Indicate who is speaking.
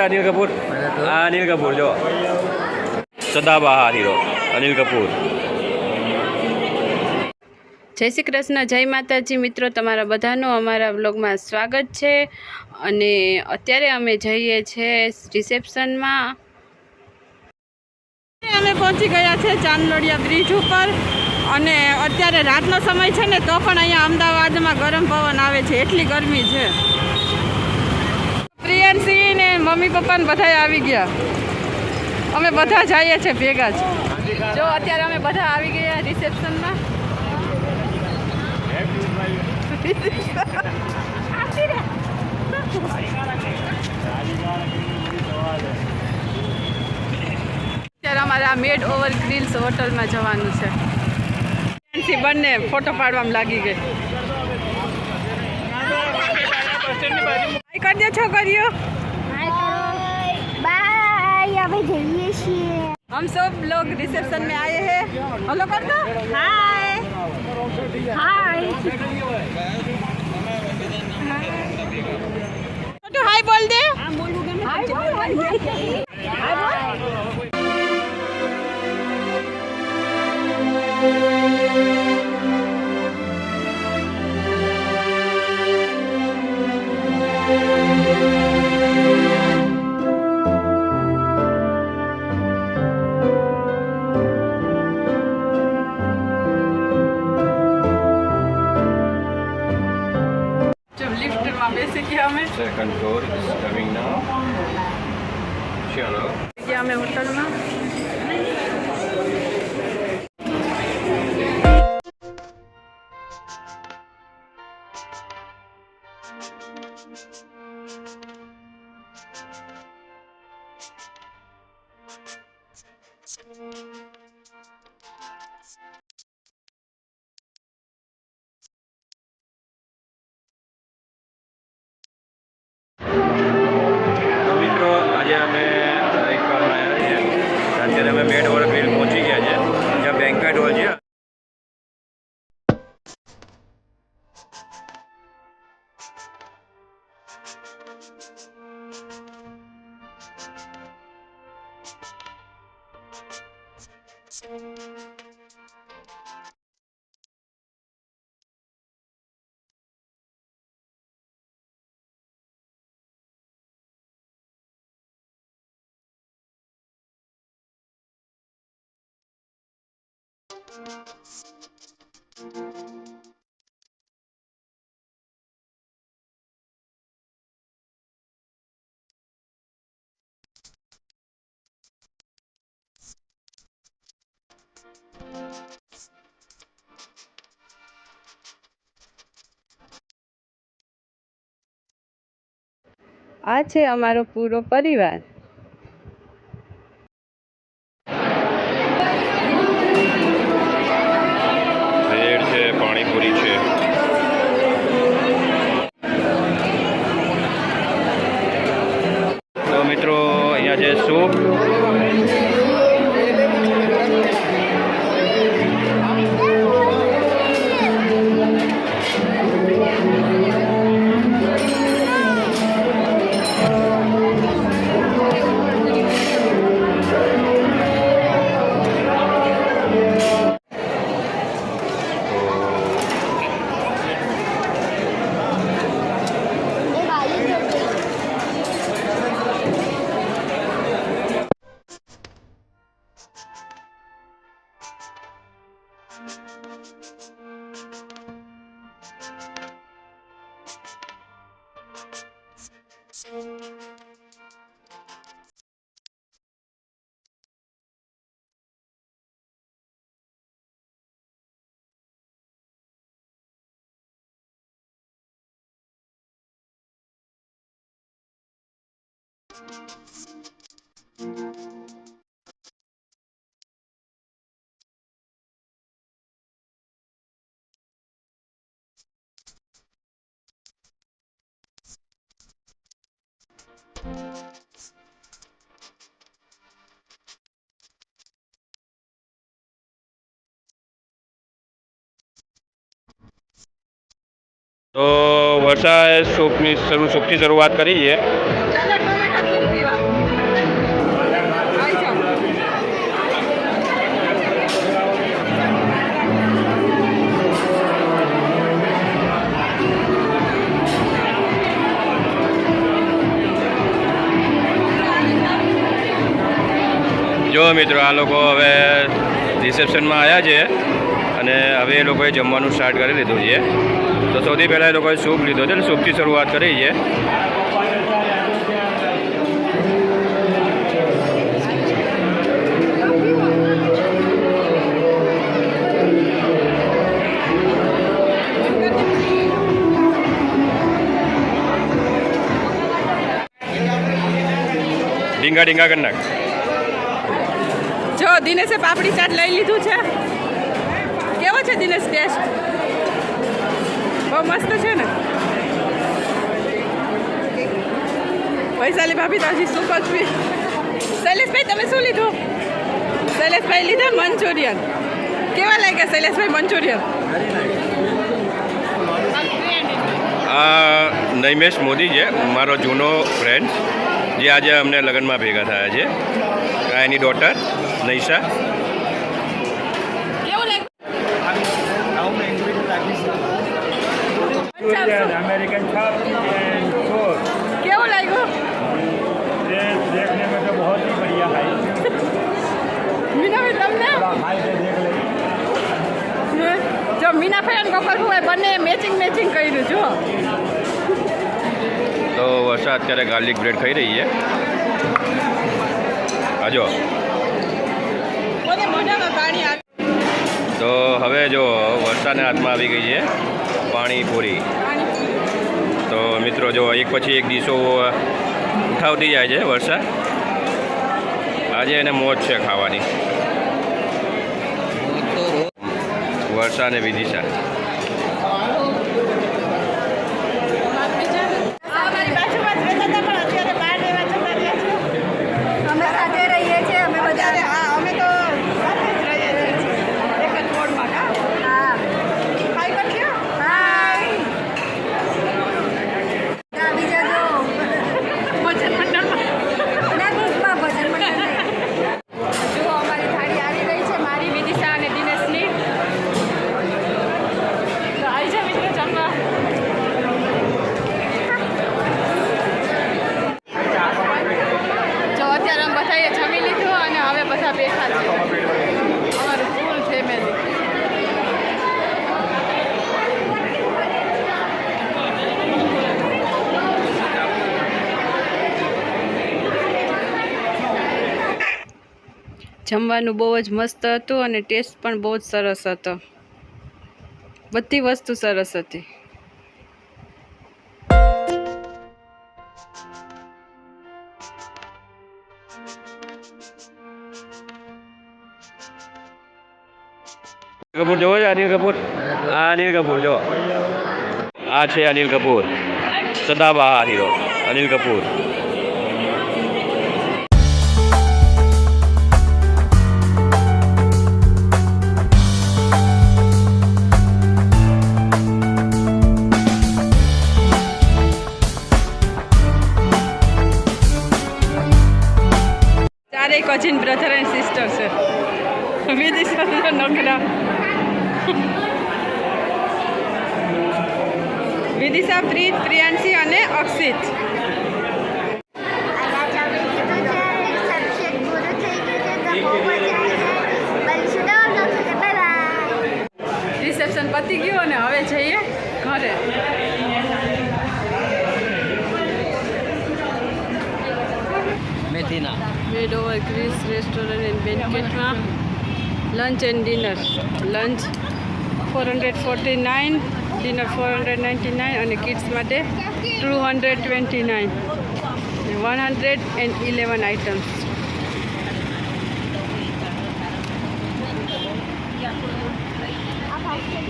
Speaker 1: અનિલ કપૂર આ અનિલ કપૂર જો સદાબહાર હીરો અનિલ કપૂર.
Speaker 2: જય શ્રી કૃષ્ણ, જય માતાજી મિત્રો, તમારા બધાનું અમારા બ્લોગમાં સ્વાગત છે. અને અત્યારે અમે જઈએ છીએ રિસેપ્શનમાં. અમે પહોંચી ગયા છે ચાંદલોડિયા બ્રિજ ઉપર. અને અત્યારે રાતનો સમય છે ને, તો પણ અહીંયા અમદાવાદમાં ગરમ પવન આવે છે, એટલી ગરમી છે. પ્રિયંશી ને મમ્મી પપ્પા ને બધા આવી ગયા. અમે બધા જઈએ છીએ ભેગા જ. જો અત્યારે અમે બધા આવી ગયા રિસેપ્શનમાં. અત્યારે અમારે આ મેડ ઓવર ગ્રીલ્સ હોટલમાં જવાનું છે. બંને ફોટો પાડવામાં લાગી ગઈ. કરી દે છોકરીઓ.
Speaker 3: बाय अभी जाइए છીએ.
Speaker 2: हम सब लोग रिसेप्शन में आए हैं. हेलो कर दो.
Speaker 3: हाय हाय
Speaker 2: तो हाय बोल दे.
Speaker 3: हाय
Speaker 2: जब लिफ्ट में बेसी किया हमें
Speaker 1: સેકન્ડ ફ્લોર ઇઝ કમિંગ નાઉ. ચલો
Speaker 2: ગયા અમે હોટલમાં.
Speaker 1: તો મિત્રો આજે અમે એક આવ્યા છીએ. અત્યારે અમે મેડ ઓવર ગ્રીલ પહોંચી ગયા છે, જ્યાં બેન્ક્વેટ હોલ છે.
Speaker 2: આ છે અમારો પૂરો પરિવાર.
Speaker 1: બ્રેડ છે, પાણીપુરી છે. તો મિત્રો અહીંયા છે સૂપ. તો વર્ષાએ સૂપની શરૂઆત કરી છે. જો મિત્રો આ લોકો હવે રિસેપ્શનમાં આવ્યા છે અને હવે એ લોકોએ જમવાનું સ્ટાર્ટ કરી દીધું છે. તો સૌથી પહેલાં એ લોકોએ સૂપ લીધો છે અને સૂપથી શરૂઆત કરી છે. ડીંગા ડીંગા કરી નાખ.
Speaker 2: જો દિનેશે પાપડી ચાટ લઈ લીધું છે. કેવો છે દિનેશ ટેસ્ટ? બહુ મસ્ત છે ને. વૈશાલી ભાભી તો હજી શું પચવી. શૈલેષભાઈ તમે શું લીધું? શૈલેષભાઈ લીધા મંચુરિયન. કેવા લાગ્યા શૈલેષભાઈ મંચુરિયન?
Speaker 1: આ નૈમેશ મોદી છે, મારો જૂનો ફ્રેન્ડ, જે આજે અમને લગ્નમાં ભેગા થયા છે. આ એની ડોટર નૈશા.
Speaker 2: કેવું
Speaker 4: अमेरिकन छाप एंड सोर
Speaker 2: કેવું લાગ્યું?
Speaker 4: ये देखने में तो बहुत ही बढ़िया है.
Speaker 2: મીનાભાઈ તમને?
Speaker 4: थोड़ा हाई से देख ले.
Speaker 2: જો મીનાભાઈ અને ગોપાલભાઈ બંને મેચિંગ કર્યું જો.
Speaker 1: તો વર્ષા અત્યારે ગાર્લિક બ્રેડ ખાઈ રહી છે. આજો.
Speaker 2: મને મોઢામાં પાણી આવી.
Speaker 1: તો હવે જો વર્ષાના હાથમાં આવી ગઈ છે પાણીપુરી. તો મિત્રો જો એક પછી એક ડીશો ઉઠાવતી જાય છે વર્ષા. આજે એને મોજ છે ખાવાની. વર્ષા અને વિદિશા.
Speaker 2: અમારી બાજુમાં જ રહેતા હતા પણ અત્યારે બહાર રહેવા જતા રહ્યા છે.
Speaker 3: અમે સાથે રહીએ છીએ અમે
Speaker 2: અત્યારે
Speaker 3: બધા.
Speaker 2: હા અમે તો સાથે જ રહીએ છીએ એક જ વોર્ડમાં. હા
Speaker 3: હા
Speaker 2: હાય કરી લ્યો.
Speaker 3: હાય. ના બીજા જો
Speaker 2: ભજન મંડળમાં
Speaker 3: ના ગ્રુપમાં ભજન મંડળ નહીં.
Speaker 2: જુઓ અમારી થાળી આવી ગઈ છે, મારી વિદિશા અને દિનેશની. તો આવી જા મિત્રો જમવા. જો અત્યારે અમે બધાએ જમી લીધું અને હવે બધા બેઠા છે. અમારું ફૂલ ફેમિલી. જમવાનું બહુ જ મસ્ત હતું અને ટેસ્ટ પણ બહુ જ સરસ હતો. બધી વસ્તુ સરસ હતી.
Speaker 1: કપૂર જોવો છે? અનિલ કપૂર. આ અનિલ કપૂર જો. આ છે અનિલ કપૂર, સદાબહાર હીરો અનિલ કપૂર.
Speaker 2: ચારેય કઝિન બ્રધર એન્ડ સિસ્ટર છે. વિદિશા નકડા. વિદિશા, પ્રીત, પ્રિયાંશી અને અક્ષિત.
Speaker 3: અહીંયા જમી લીધું છે. રિસેપ્શન પૂરું થઈ ગયું છે. તો બહુ મજા આવી છે. મળીશું નવા બ્લોગ સાથે. બાય.
Speaker 2: રિસેપ્શન પતી ગયું અને હવે જઈએ ઘરે. Mad over Chris restaurant and બેન્કેટમાં lunch and dinner. Lunch 449, dinner 499 અને કિડ્સ માટે 229. 111 આઇટમ્સ.
Speaker 3: આ બાસ્કેટ